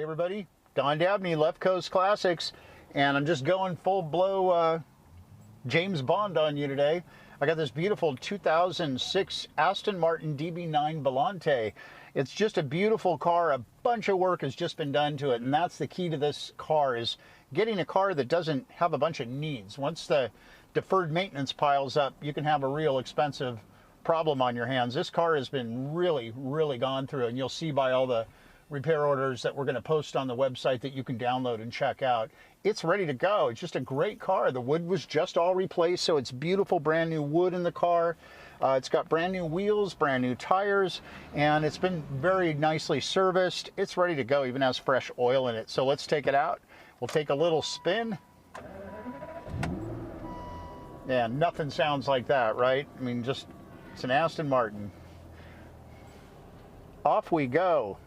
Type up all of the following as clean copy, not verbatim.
everybody, Don Dabney, Left Coast Classics, and I'm just going full blow James Bond on you today. I got this beautiful 2006 Aston Martin DB9 Volante. It's just a beautiful car. A bunch of work has just been done to it, and that's the key to this car, is getting a car that doesn't have a bunch of needs. Once the deferred maintenance piles up, you can have a real expensive problem on your hands. This car has been really gone through, and you'll see by all the repair orders that we're going to post on the website that you can download and check out. It's ready to go. It's just a great car. The wood was just all replaced, so it's beautiful brand new wood in the car. It's got brand new wheels, brand new tires, and it's been very nicely serviced. It's ready to go, even has fresh oil in it. So let's take it out. We'll take a little spin. Yeah, nothing sounds like that, right? I mean, just, it's an Aston Martin. Off we go.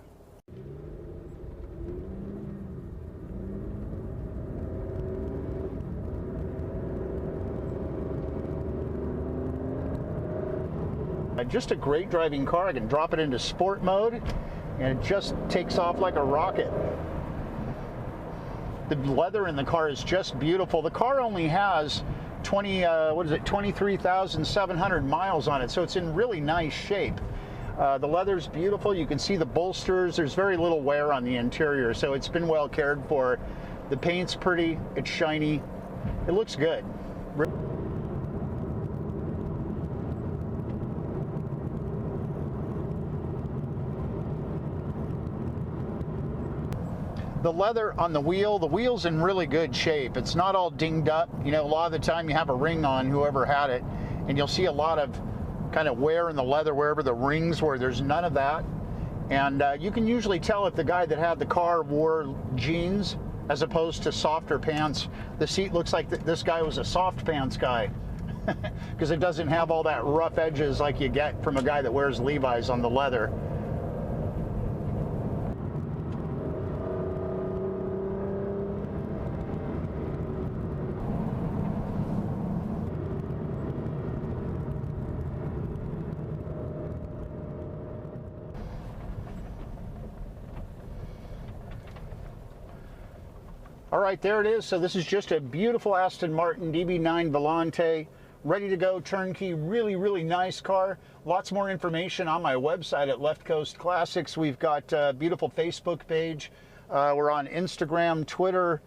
Just a great driving car. I can drop it into sport mode and it just takes off like a rocket. The leather in the car is just beautiful. The car only has 23,700 miles on it, so it's in really nice shape. The leather's beautiful. You can see the bolsters. There's very little wear on the interior, so it's been well cared for. The paint's pretty, it's shiny, it looks good. The leather on the wheel's in really good shape. It's not all dinged up. You know, a lot of the time you have a ring on, whoever had it, and you'll see a lot of kind of wear in the leather wherever the rings were. There's none of that. And you can usually tell if the guy that had the car wore jeans as opposed to softer pants. The seat looks like this guy was a soft pants guy because it doesn't have all that rough edges like you get from a guy that wears Levi's on the leather. All right, there it is. So this is just a beautiful Aston Martin DB9 Volante, ready to go, turnkey, really nice car. Lots more information on my website at Left Coast Classics. We've got a beautiful Facebook page. We're on Instagram, Twitter,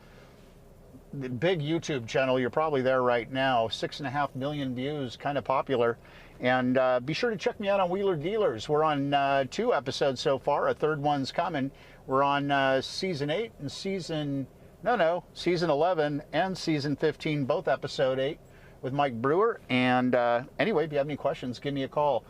the big YouTube channel. You're probably there right now. 6.5 million views, kind of popular. And be sure to check me out on Wheeler Dealers. We're on 2 episodes so far. A third one's coming. We're on season 8 and season 11 and season 15, both episode 8 with Mike Brewer. And anyway, if you have any questions, give me a call.